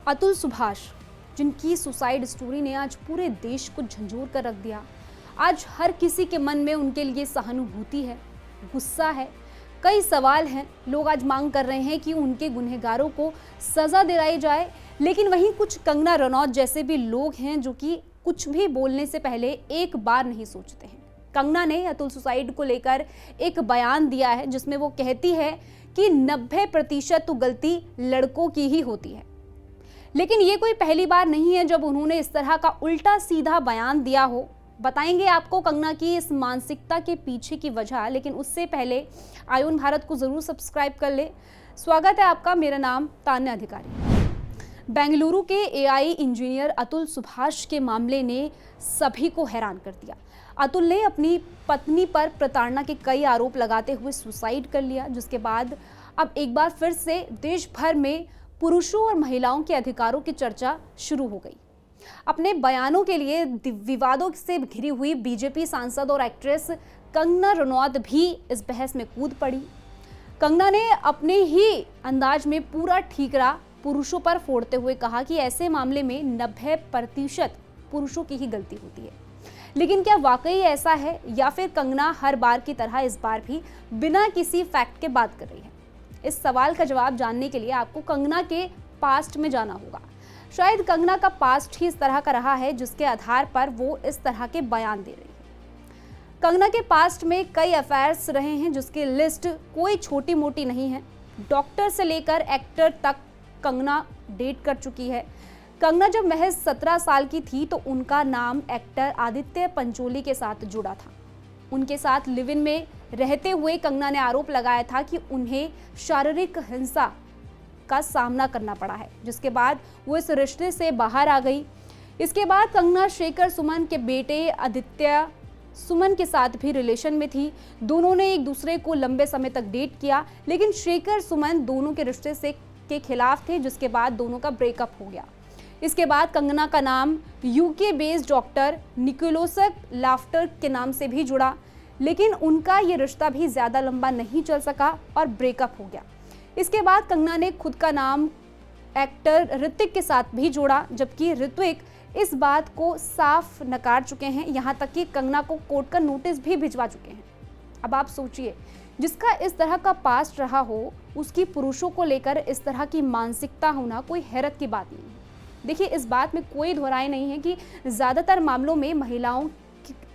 अतुल सुभाष, जिनकी suicide story ने आज पूरे देश को झंझोर कर रख दिया। आज हर किसी के मन में उनके लिए सहानुभूति है, गुस्सा है, कई सवाल हैं। लोग आज मांग कर रहे हैं कि उनके गुनहगारों को सजा दिलाई जाए, लेकिन वहीं कुछ कंगना रनौत जैसे भी लोग हैं जो कि कुछ भी बोलने से पहले एक बार नहीं सोचते हैं। कंगना ने अतुल सुसाइड को लेकर एक बयान दिया है जिसमें वो कहती है कि 90% तो गलती लड़कों की ही होती है। लेकिन ये कोई पहली बार नहीं है जब उन्होंने इस तरह का उल्टा सीधा बयान दिया हो। बताएंगे आपको कंगना की इस मानसिकता के पीछे की वजह, लेकिन उससे पहले आयुन भारत को जरूर सब्सक्राइब कर ले। स्वागत है आपका, मेरा नाम तान्या अधिकारी। बेंगलुरु के एआई इंजीनियर अतुल सुभाष के मामले ने सभी को हैरान कर दिया। अतुल ने अपनी पत्नी पर प्रताड़ना के कई आरोप लगाते हुए सुसाइड कर लिया, जिसके बाद अब एक बार फिर से देश भर में पुरुषों और महिलाओं के अधिकारों की चर्चा शुरू हो गई। अपने बयानों के लिए विवादों से घिरी हुई बीजेपी सांसद और एक्ट्रेस कंगना रनौत भी इस बहस में कूद पड़ी। कंगना ने अपने ही अंदाज में पूरा ठीकरा पुरुषों पर फोड़ते हुए कहा कि ऐसे मामले में 90% पुरुषों की ही गलती होती है। लेकिन क्या वाकई ऐसा है, या फिर कंगना हर बार की तरह इस बार भी बिना किसी फैक्ट के बात कर रही है? इस सवाल का जवाब जानने के लिए आपको कंगना के पास्ट में जाना होगा। शायद कंगना का पास्ट ही इस तरह का रहा है जिसके आधार पर वो इस तरह के बयान दे रही है। कंगना के पास्ट में कई अफेयर्स रहे हैं जिसकी लिस्ट कोई छोटी मोटी नहीं है। डॉक्टर से लेकर एक्टर तक कंगना डेट कर चुकी है। कंगना जब महज 17 साल की थी तो उनका नाम एक्टर आदित्य पंचोली के साथ जुड़ा था। उनके साथ लिव इन में रहते हुए कंगना ने आरोप लगाया था कि उन्हें शारीरिक हिंसा का सामना करना पड़ा है, जिसके बाद वो इस रिश्ते से बाहर आ गई। इसके बाद कंगना शेखर सुमन के बेटे आदित्य सुमन के साथ भी रिलेशन में थी। दोनों ने एक दूसरे को लंबे समय तक डेट किया, लेकिन शेखर सुमन दोनों के रिश्ते से के खिलाफ थे, जिसके बाद दोनों का ब्रेकअप हो गया। इसके बाद कंगना का नाम UK based doctor Nicholas Laughter के नाम से भी जुड़ा, लेकिन उनका ये रिश्ता भी ज़्यादा लंबा नहीं चल सका और ब्रेकअप हो गया। इसके बाद कंगना ने खुद का नाम एक्टर ऋतिक के साथ भी जोड़ा, जबकि ऋतिक इस बात को साफ नकार चुके हैं। यहाँ तक कि कंगना को कोर्ट का नोटिस भी भिजवा चुके हैं। अब आप सोचिए, जिसका इस तरह का पास्ट रहा हो, उसकी पुरुषों को लेकर इस तरह की मानसिकता होना कोई हैरत की बात नहीं है। देखिए, इस बात में कोई दोहराई नहीं है कि ज़्यादातर मामलों में महिलाओं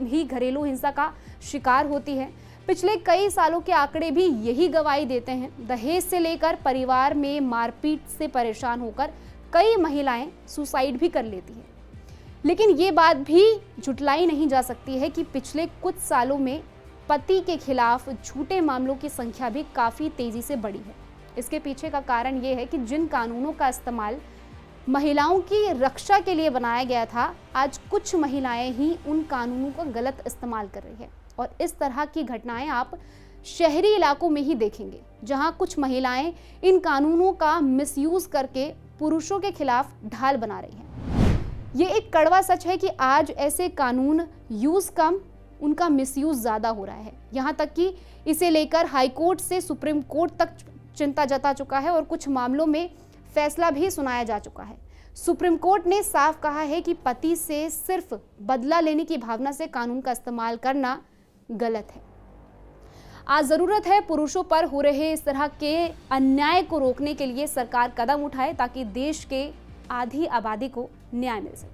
ही घरेलू हिंसा का शिकार होती है। पिछले कई सालों के आंकड़े भी यही गवाही देते हैं। दहेज से लेकर परिवार में मारपीट से परेशान होकर कई महिलाएं सुसाइड भी कर लेती हैं। लेकिन ये बात भी झुटलाई नहीं जा सकती है कि पिछले कुछ सालों में पति के खिलाफ झूठे मामलों की संख्या भी काफ़ी तेज़ी से बढ़ी है। इसके पीछे का कारण ये है कि जिन कानूनों का इस्तेमाल महिलाओं की रक्षा के लिए बनाया गया था, आज कुछ महिलाएं ही उन कानूनों का गलत इस्तेमाल कर रही है। और इस तरह की घटनाएं आप शहरी इलाकों में ही देखेंगे, जहां कुछ महिलाएं इन कानूनों का मिसयूज करके पुरुषों के खिलाफ ढाल बना रही हैं। ये एक कड़वा सच है कि आज ऐसे कानून यूज कम, उनका मिसयूज ज़्यादा हो रहा है। यहाँ तक कि इसे लेकर हाईकोर्ट से सुप्रीम कोर्ट तक चिंता जता चुका है और कुछ मामलों में फैसला भी सुनाया जा चुका है। सुप्रीम कोर्ट ने साफ कहा है कि पति से सिर्फ बदला लेने की भावना से कानून का इस्तेमाल करना गलत है। आज जरूरत है पुरुषों पर हो रहे इस तरह के अन्याय को रोकने के लिए सरकार कदम उठाए, ताकि देश के आधी आबादी को न्याय मिल सके।